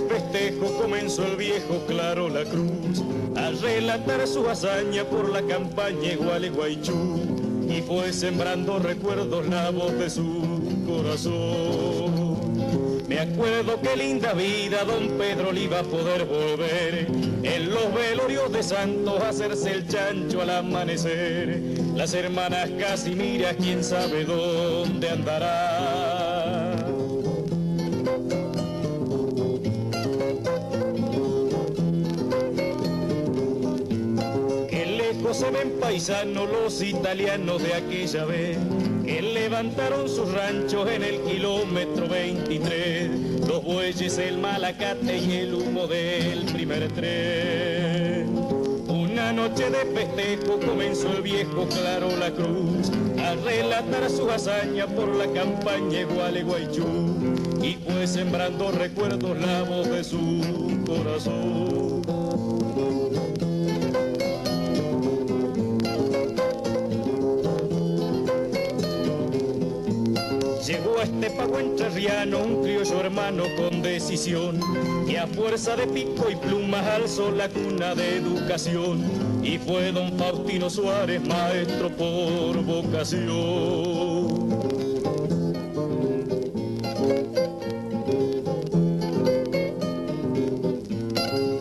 festejo comenzó el viejo Claro La Cruz a relatar su hazaña por la campaña Gualeguaychú, y fue sembrando recuerdos la voz de su corazón. Me acuerdo qué linda vida don Pedro le iba a poder volver, en los velorios de santos a hacerse el chancho al amanecer. Las hermanas Casimira, quién sabe dónde andará. Qué lejos se ven paisanos los italianos de aquella vez, que levantaron sus ranchos en el kilómetro 23, los bueyes, el malacate y el humo del primer tren. Una noche de festejo comenzó el viejo Claro La Cruz a relatar su hazaña por la campaña Gualeguaychú, y fue sembrando recuerdos la voz de su corazón. Llegó a este pago entrerriano un criollo hermano con decisión, que a fuerza de pico y plumas alzó la cuna de educación, y fue don Faustino Suárez, maestro por vocación.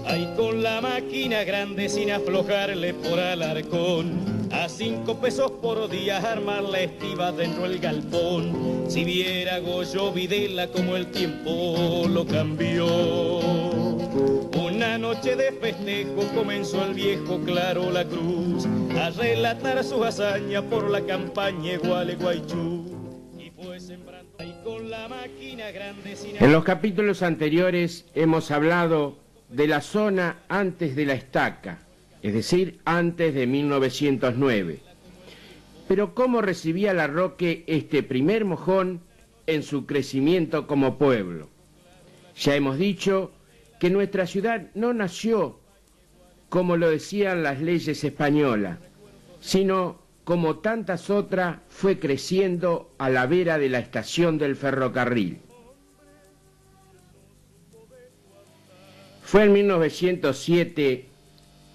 Ahí con la máquina grande sin aflojarle por alarcón, a 5 pesos por día armar la estiva dentro del galpón. Si viera Goyo Videla como el tiempo lo cambió. Una noche de festejo comenzó el viejo Claro La Cruz a relatar su hazaña por la campaña Gualeguaychú, y fue sembrando ahí con la máquina grande sin... En los capítulos anteriores hemos hablado de la zona antes de la estaca, es decir, antes de 1909. Pero ¿cómo recibía Larroque este primer mojón en su crecimiento como pueblo? Ya hemos dicho que nuestra ciudad no nació como lo decían las leyes españolas, sino como tantas otras fue creciendo a la vera de la estación del ferrocarril. Fue en 1907,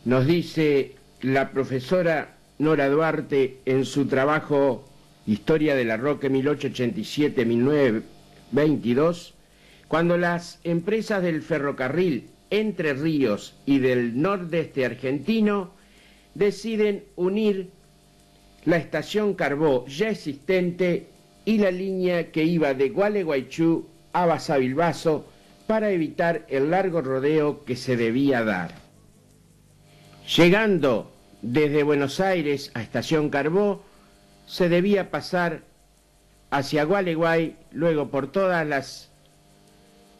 nos dice la profesora Nora Duarte en su trabajo Historia de Larroque 1887-1922, cuando las empresas del ferrocarril Entre Ríos y del nordeste argentino deciden unir la estación Carbó ya existente y la línea que iba de Gualeguaychú a Basavilbaso para evitar el largo rodeo que se debía dar. Llegando desde Buenos Aires a Estación Carbó, se debía pasar hacia Gualeguay, luego por todas las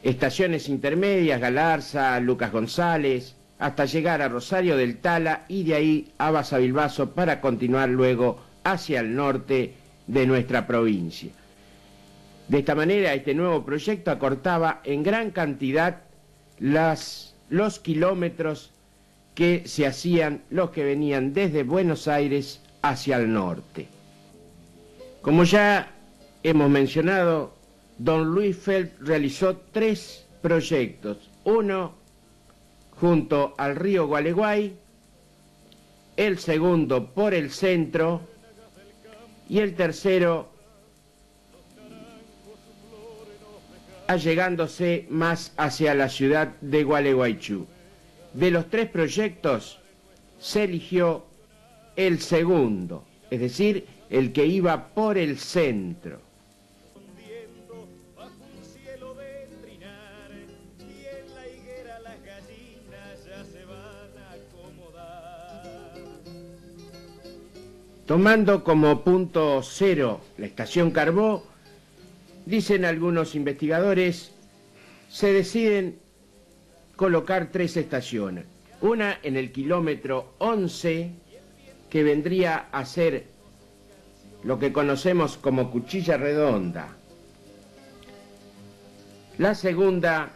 estaciones intermedias, Galarza, Lucas González, hasta llegar a Rosario del Tala y de ahí a Basavilbaso para continuar luego hacia el norte de nuestra provincia. De esta manera, este nuevo proyecto acortaba en gran cantidad los kilómetros que se hacían los que venían desde Buenos Aires hacia el norte. Como ya hemos mencionado, don Luis Felt realizó 3 proyectos, uno junto al río Gualeguay, el segundo por el centro y el tercero allegándose más hacia la ciudad de Gualeguaychú. De los 3 proyectos se eligió el segundo, es decir, el que iba por el centro. Tomando como punto cero la estación Carbó, dicen algunos investigadores, se deciden colocar 3 estaciones. Una en el kilómetro 11, que vendría a ser lo que conocemos como Cuchilla Redonda. La segunda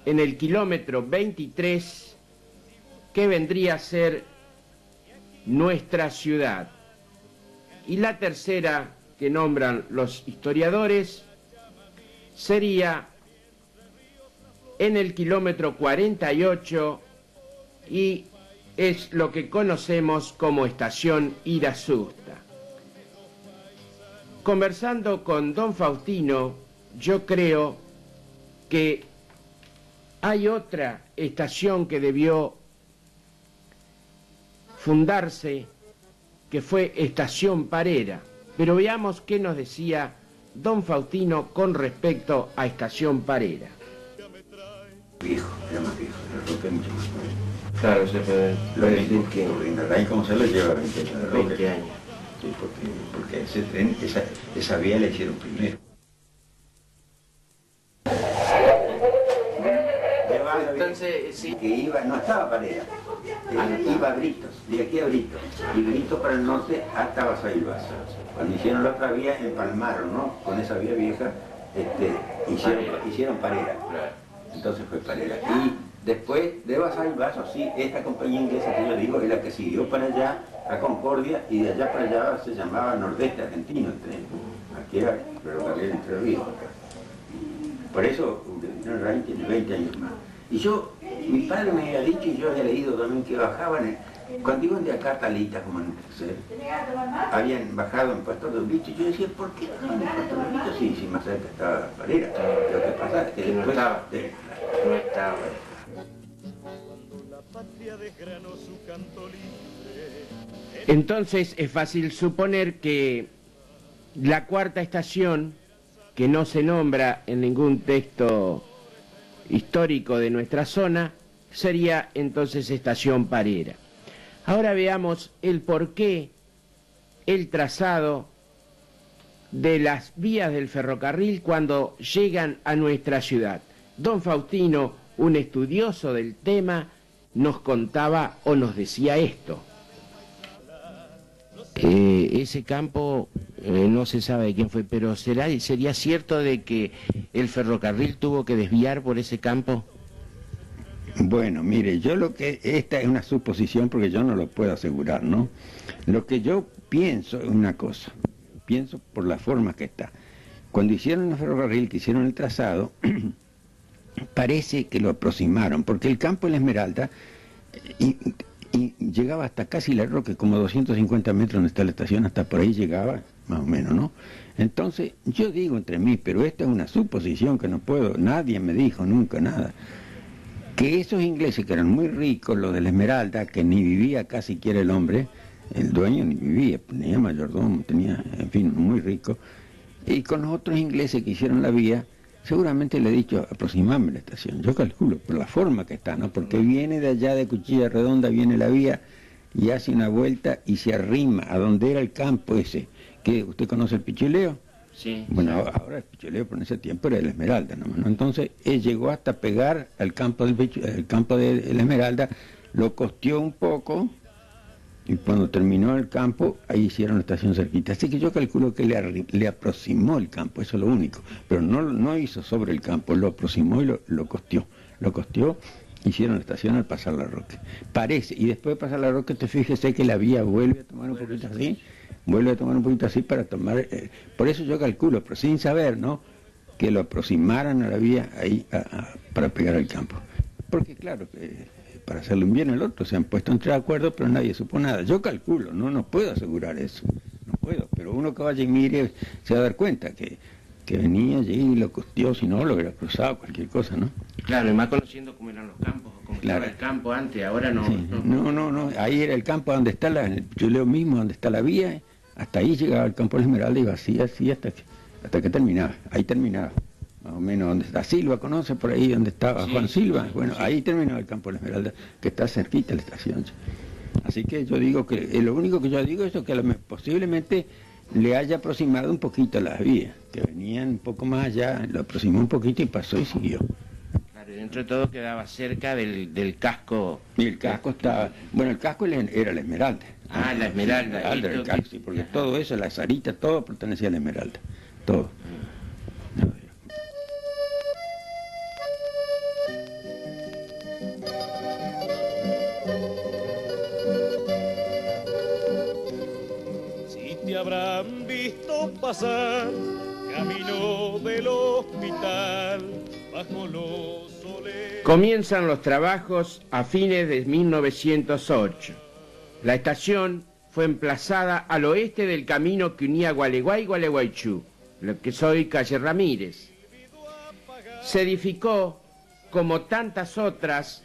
en el kilómetro 23, que vendría a ser nuestra ciudad. Y la tercera, que nombran los historiadores, sería en el kilómetro 48 y es lo que conocemos como estación Irasusta. Conversando con don Faustino, yo creo que hay otra estación que debió fundarse, que fue Estación Parera. Pero veamos qué nos decía don Faustino con respecto a Estación Parera. Viejo, era más viejo, el Roque es mucho más viejo. Claro, se puede decir que en la raíz como se lo lleva 20 años. 20 años. Sí, porque ese tren, esa vía la hicieron primero. Entonces, sí. Que iba, no estaba Parera, iba a Britos, de aquí a Britos, y Britos para el norte hasta Basavilbaso. Cuando hicieron la otra vía, empalmaron, ¿no? Con esa vía vieja, hicieron Parera. Entonces fue Parera. Y después de Basavilbaso, sí, esta compañía inglesa que yo digo es la que siguió para allá, a Concordia, y de allá para allá se llamaba Nordeste Argentino el tren. Aquí era el ferrocarril Entre Ríos. Por eso, el raíz tiene 20 años más. Y yo, mi padre me había dicho, y yo había leído también que bajaban, cuando iban de acá a Talita, como en el tercer, habían bajado en Pastor de Ubicho, y yo decía, ¿por qué bajaban en Pastor de Ubicho? Sí, más cerca estaba Parera. Lo que pasa es que después... No estaba. Entonces es fácil suponer que la cuarta estación, que no se nombra en ningún texto histórico de nuestra zona, sería entonces Estación Parera. Ahora veamos el porqué, el trazado de las vías del ferrocarril cuando llegan a nuestra ciudad. Don Faustino, un estudioso del tema, nos contaba o nos decía esto. Ese campo no se sabe de quién fue, pero ¿sería cierto de que el ferrocarril tuvo que desviar por ese campo? Bueno, mire, esta es una suposición porque yo no lo puedo asegurar, ¿no? Lo que yo pienso es una cosa, pienso por la forma que está. Cuando hicieron el ferrocarril, que hicieron el trazado, parece que lo aproximaron, porque el campo de la Esmeralda y llegaba hasta casi La Roque, como 250 metros donde está la estación, hasta por ahí llegaba, más o menos, ¿no? Entonces, yo digo entre mí, pero esta es una suposición que no puedo, nadie me dijo nunca nada, que esos ingleses que eran muy ricos, los de la Esmeralda, que ni vivía acá siquiera el hombre, el dueño ni vivía, tenía mayordomo, tenía, en fin, muy rico, y con los otros ingleses que hicieron la vía, seguramente le he dicho, aproximarme la estación. Yo calculo, por la forma que está, ¿no? Porque viene de allá de Cuchilla Redonda, viene la vía y hace una vuelta y se arrima a donde era el campo ese. ¿Que usted conoce el Pichileo? Sí. Bueno, ahora el Pichileo, pero en ese tiempo era de la Esmeralda, ¿no? Entonces, él llegó hasta pegar al campo el campo de la Esmeralda, lo costeó un poco, y cuando terminó el campo, ahí hicieron la estación cerquita. Así que yo calculo que le aproximó el campo, eso es lo único. Pero no hizo sobre el campo, lo aproximó y lo costeó. Lo costeó, hicieron la estación al pasar La Roque. Parece, y después de pasar La Roque, te fíjese que la vía vuelve a tomar un poquito así, para tomar... por eso yo calculo, pero sin saber, ¿no?, que lo aproximaran a la vía ahí para pegar al campo. Porque claro que... para hacerlo un bien el otro, se han puesto entre acuerdo, pero nadie supo nada. Yo calculo, no puedo asegurar eso, no puedo, pero uno que vaya y mire se va a dar cuenta que venía allí y lo costeó, si no lo hubiera cruzado, cualquier cosa, ¿no? Claro, y más conociendo cómo eran los campos, cómo estaba el campo antes, ahora no. Sí. No, ahí era el campo donde está en el Pichileo mismo, donde está la vía, hasta ahí llegaba el campo de la Esmeralda y vacía así hasta que terminaba, ahí terminaba. Más o menos donde está Silva, conoce por ahí donde estaba Juan Silva, bueno, ahí terminaba el campo de la Esmeralda, que está cerquita de la estación. Así que yo digo que, lo único que yo digo es que posiblemente le haya aproximado un poquito las vías, que venían un poco más allá, lo aproximó un poquito y pasó y siguió. Claro, y dentro de todo quedaba cerca del casco. Y el casco estaba, bueno, el casco era la Esmeralda. Ah, la Esmeralda. La Esmeralda era el casco, sí, porque todo eso, la Sarita, todo pertenecía a la Esmeralda, todo. Te habrán visto pasar camino del hospital bajo los soles. Comienzan los trabajos a fines de 1908. La estación fue emplazada al oeste del camino que unía Gualeguay y Gualeguaychú, lo que es hoy calle Ramírez. Se edificó, como tantas otras,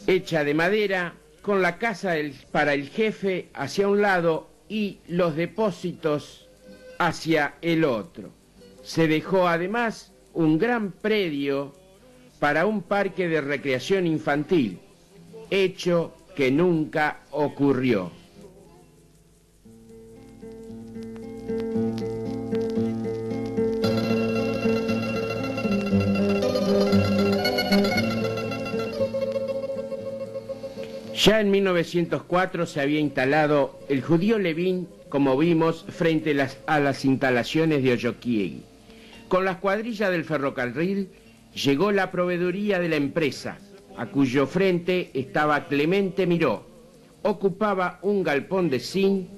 hecha de madera, con la casa para el jefe hacia un lado y los depósitos hacia el otro. Se dejó además un gran predio para un parque de recreación infantil, hecho que nunca ocurrió. Ya en 1904 se había instalado el judío Levín, como vimos, frente a las instalaciones de Oyoquiegui. Con las cuadrillas del ferrocarril llegó la proveeduría de la empresa, a cuyo frente estaba Clemente Miró. Ocupaba un galpón de zinc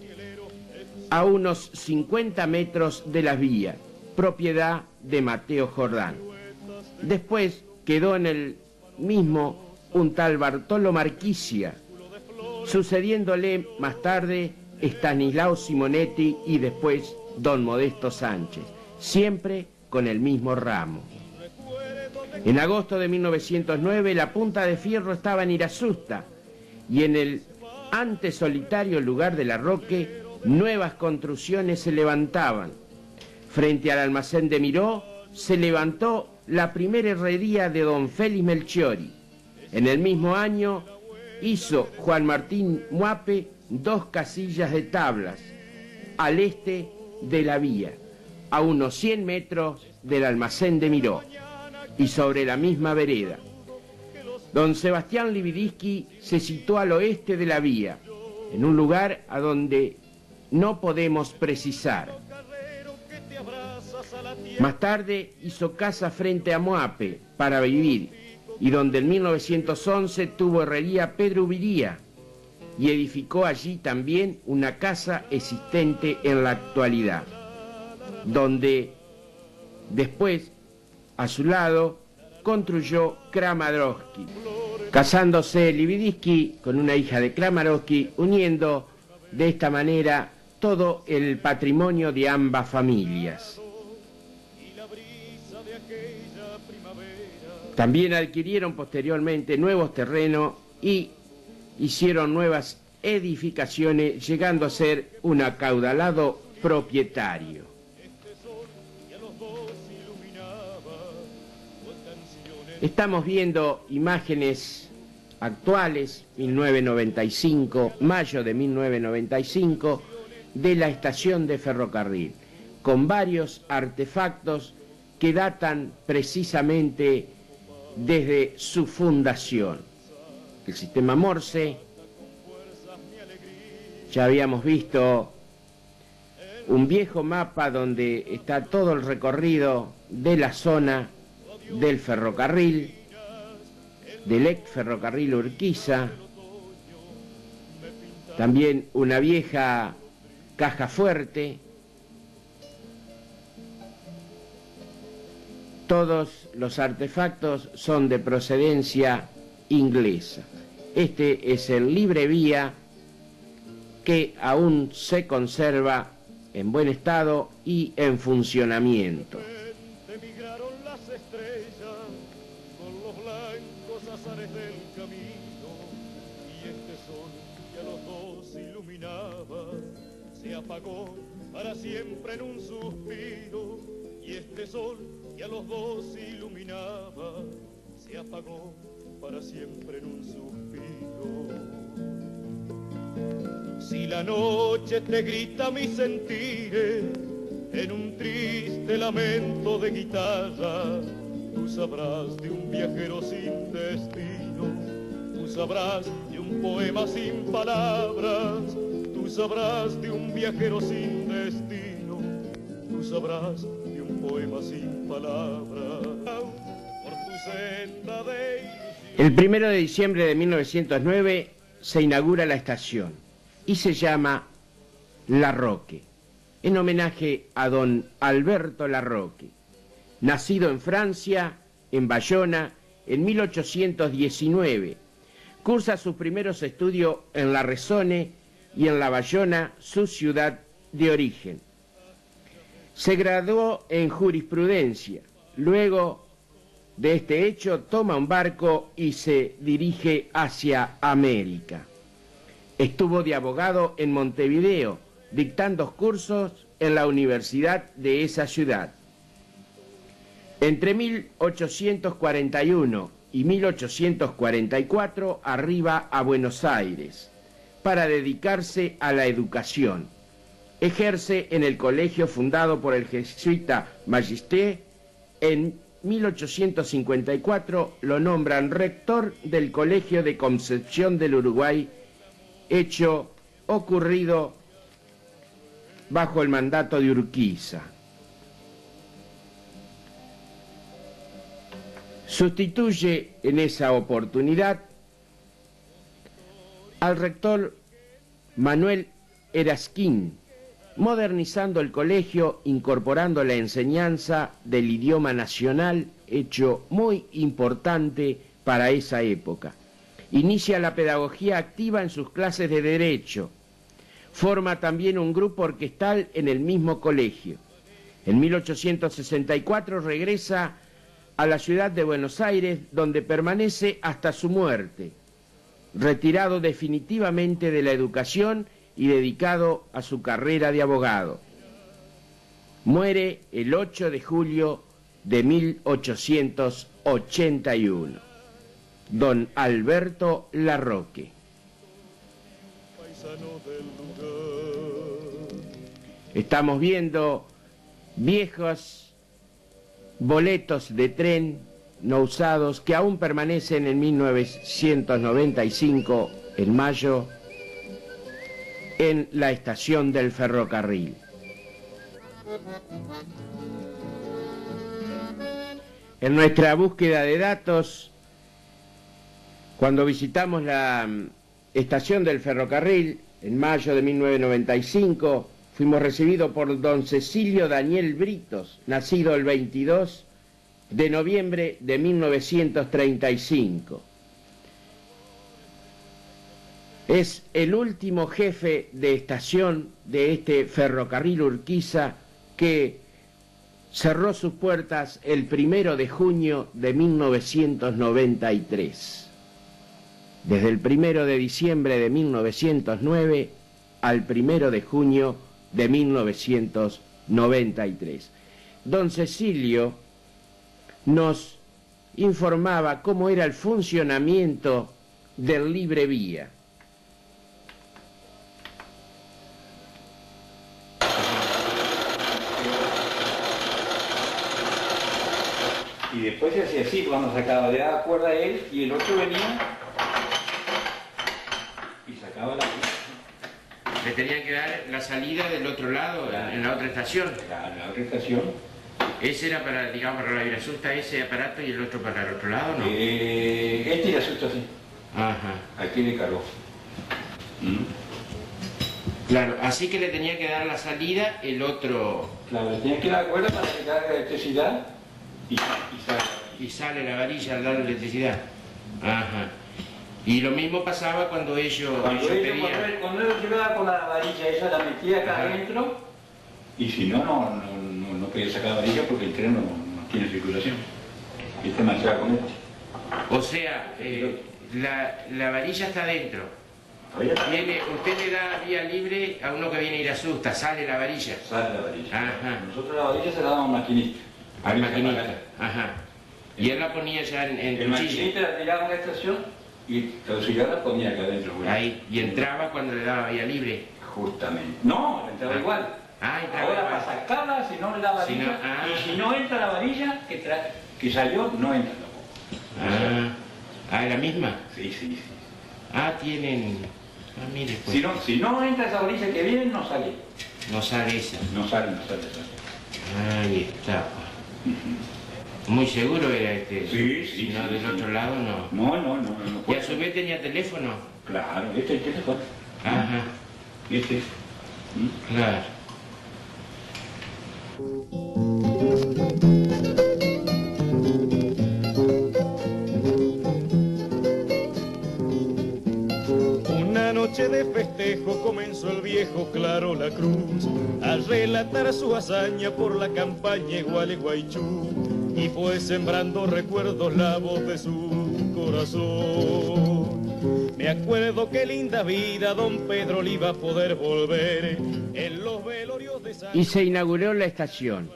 a unos 50 metros de las vías, propiedad de Mateo Jordán. Después quedó en el mismo un tal Bartolo Marquicia, sucediéndole más tarde Estanislao Simonetti y después don Modesto Sánchez, siempre con el mismo ramo. En agosto de 1909 la Punta de Fierro estaba en Irasusta y en el antes solitario lugar de Larroque nuevas construcciones se levantaban. Frente al almacén de Miró se levantó la primera herrería de don Félix Melchiori. En el mismo año hizo Juan Martín Muape 2 casillas de tablas al este de la vía, a unos 100 metros del almacén de Miró y sobre la misma vereda. Don Sebastián Libidiski se situó al oeste de la vía, en un lugar a donde no podemos precisar. Más tarde hizo casa frente a Moape para vivir, y donde en 1911 tuvo herrería Pedro Ubiría, y edificó allí también una casa existente en la actualidad, donde después, a su lado, construyó Kramarovsky, casándose Libidiski con una hija de Kramarovsky, uniendo de esta manera todo el patrimonio de ambas familias. También adquirieron posteriormente nuevos terrenos y hicieron nuevas edificaciones, llegando a ser un acaudalado propietario. Estamos viendo imágenes actuales, 1995, mayo de 1995, de la estación de ferrocarril, con varios artefactos que datan precisamente desde su fundación. El sistema Morse, ya habíamos visto un viejo mapa donde está todo el recorrido de la zona del ferrocarril, del ex ferrocarril Urquiza, también una vieja caja fuerte. Todos los artefactos son de procedencia inglesa. Este es el librevía que aún se conserva en buen estado y en funcionamiento. Emigraron las estrellas con los blancos azares del camino, y este sol que a los dos iluminaba se apagó para siempre en un suspiro, y este sol que a los dos iluminaba se apagó para siempre en un suspiro. Si la noche te grita mis sentires en un triste lamento de guitarra, tú sabrás de un viajero sin destino, tú sabrás de un poema sin palabras, tú sabrás de un viajero sin destino, tú sabrás de un poema sin palabras. Por tu senda de ilusión. El 1 de diciembre de 1909 se inaugura la estación y se llama Larroque, en homenaje a don Alberto Larroque, nacido en Francia, en Bayona, en 1819. Cursa sus primeros estudios en la Ressone y en la Bayona, su ciudad de origen. Se graduó en jurisprudencia. Luego de este hecho toma un barco y se dirige hacia América. Estuvo de abogado en Montevideo, dictando cursos en la universidad de esa ciudad. Entre 1841 y 1844 arriba a Buenos Aires para dedicarse a la educación. Ejerce en el colegio fundado por el jesuita Magisté. En 1854 lo nombran rector del Colegio de Concepción del Uruguay, hecho ocurrido bajo el mandato de Urquiza. Sustituye en esa oportunidad al rector Manuel Erasquín, modernizando el colegio, incorporando la enseñanza del idioma nacional, hecho muy importante para esa época. Inicia la pedagogía activa en sus clases de Derecho. Forma también un grupo orquestal en el mismo colegio. En 1864 regresa a la ciudad de Buenos Aires, donde permanece hasta su muerte, retirado definitivamente de la educación y dedicado a su carrera de abogado. Muere el 8 de julio de 1881. Don Alberto Larroque. Estamos viendo viejos boletos de tren no usados que aún permanecen en 1995, en mayo, en la estación del ferrocarril. En nuestra búsqueda de datos, cuando visitamos la estación del ferrocarril en mayo de 1995, fuimos recibidos por don Cecilio Daniel Britos, nacido el 22 de noviembre de 1935. Es el último jefe de estación de este ferrocarril Urquiza que cerró sus puertas el 1 de junio de 1993. Desde el 1 de diciembre de 1909 al 1 de junio de 1993. Don Cecilio nos informaba cómo era el funcionamiento del libre vía. Y después se hacía así, cuando sacaba, le daba cuerda a él y el otro venía y sacaba la cuerda. Le tenían que dar la salida del otro lado, claro, en la otra estación. Claro, en la otra estación. ¿Ese era para, digamos, para la virasusta, ese aparato, y el otro para el otro lado, no? Este le asusta así. Ajá. Aquí le cargó. Claro, así que le tenía que dar la salida el otro. Claro, le tenía que dar cuerda para que cargue electricidad y sale. Y sale la varilla al dar electricidad. Ajá. Y lo mismo pasaba cuando ellos pedían. Cuando él llegaba con la varilla, ella la metía acá adentro, y si no, no podía sacar la varilla porque el tren no tiene circulación. Y este marchaba con este. O sea, la varilla está adentro. Usted le da vía libre a uno que viene a ir a Susta, sale la varilla. Sale la varilla. Ajá. Nosotros la varilla se la damos a un maquinista. Al maquinista. Ajá. Y él la ponía ya en el cuchilla. maquinista la tiraba en la estación y cuando ya la ponía acá adentro. Bueno. Ahí. Y entraba cuando le daba vía libre. Justamente. No, entraba igual. Ah, entraba ahora igual. para sacarla, si no le da varilla, Si no, y si no entra la varilla que salió, no entra tampoco. ¿Es la misma? Sí, sí, sí. Tienen. Mire, pues. Si no entra esa varilla que viene, no sale. No sale esa. No sale. Ahí está. Muy seguro era este. Sí, Si no, del otro lado no. No. ¿Y a su vez tenía teléfono? Claro, este es el teléfono. Ajá. Este. Claro. noche de festejo comenzó el viejo Claro La Cruz a relatar su hazaña por la campaña Gualeguaychú y fue sembrando recuerdos la voz de su corazón. Me acuerdo qué linda vida don Pedro le iba a poder volver en los velorios de San... Y se inauguró la estación.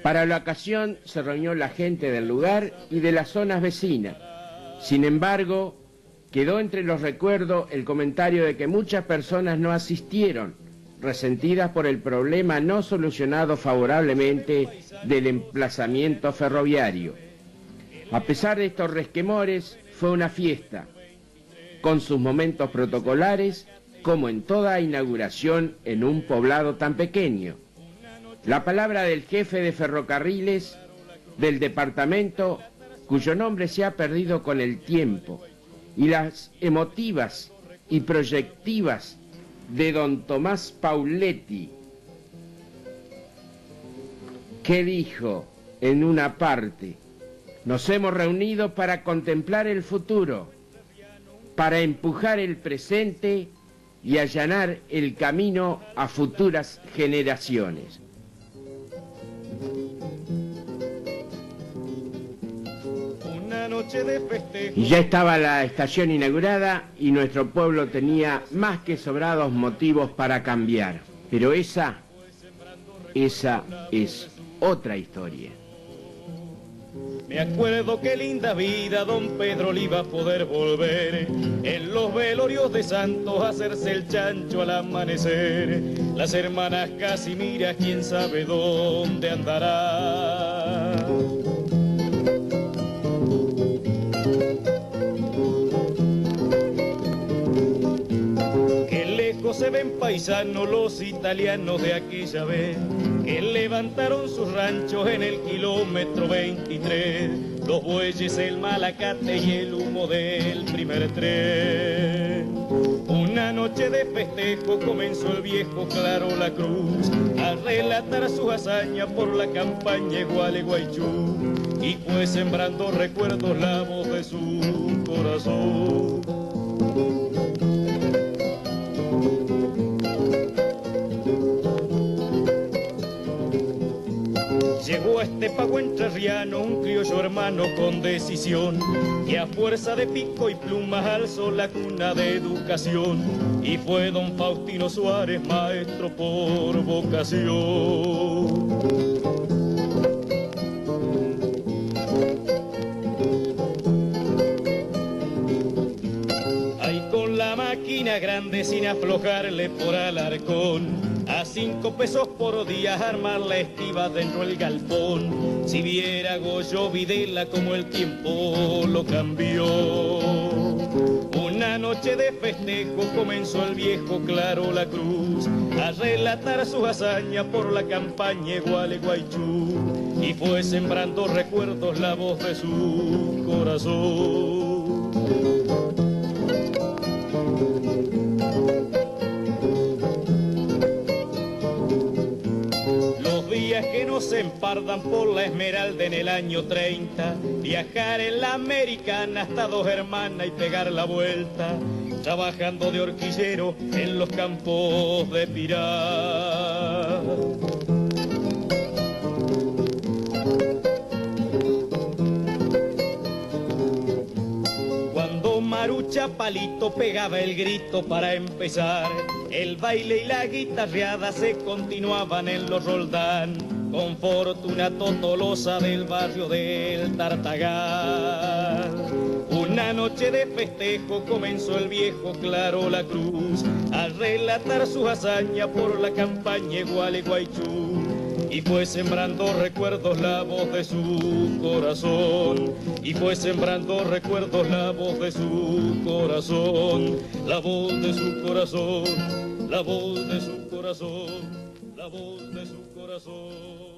Para la ocasión se reunió la gente del lugar y de las zonas vecinas. Sin embargo, quedó entre los recuerdos el comentario de que muchas personas no asistieron, resentidas por el problema no solucionado favorablemente del emplazamiento ferroviario. A pesar de estos resquemores, fue una fiesta, con sus momentos protocolares, como en toda inauguración en un poblado tan pequeño. La palabra del jefe de ferrocarriles del departamento, cuyo nombre se ha perdido con el tiempo, y las emotivas y proyectivas de don Tomás Pauletti, que dijo en una parte: nos hemos reunido para contemplar el futuro, para empujar el presente y allanar el camino a futuras generaciones. Y ya estaba la estación inaugurada y nuestro pueblo tenía más que sobrados motivos para cambiar. Pero esa es otra historia. Me acuerdo qué linda vida don Pedro le iba a poder volver en los velorios de santos a hacerse el chancho al amanecer. Las hermanas Casimiras, quién sabe dónde andará. Qué lejos se ven paisanos los italianos de aquella vez, que levantaron sus ranchos en el kilómetro 23, los bueyes, el malacate y el humo del primer tren. Una noche de festejo comenzó el viejo Claro La Cruz a relatar su hazaña por la campaña Gualeguaychú y fue sembrando recuerdos la voz de su corazón. Llegó a este pago entrerriano un criollo hermano con decisión, que a fuerza de pico y plumas alzó la cuna de educación, y fue don Faustino Suárez, maestro por vocación. Ahí con la máquina grande sin aflojarle por alarcón, a 5 pesos por día armar la estiva dentro del galpón. Si viera Goyo Videla como el tiempo lo cambió. Una noche de festejo comenzó el viejo Claro La Cruz a relatar su hazaña por la campaña Gualeguaychú y fue sembrando recuerdos la voz de su corazón. Que no se empardan por la Esmeralda en el año 30, viajar en la Americana hasta Dos Hermanas y pegar la vuelta, trabajando de horquillero en los campos de Pirá. Cuando Marucha Palito pegaba el grito para empezar, el baile y la guitarreada se continuaban en los Roldán, con Fortunato Tolosa del barrio del Tartagal. Una noche de festejo comenzó el viejo Claro La Cruz a relatar su hazaña por la campaña Gualeguaychú y fue sembrando recuerdos la voz de su corazón, y fue sembrando recuerdos la voz de su corazón, la voz de su corazón, la voz de su corazón, la voz de su corazón.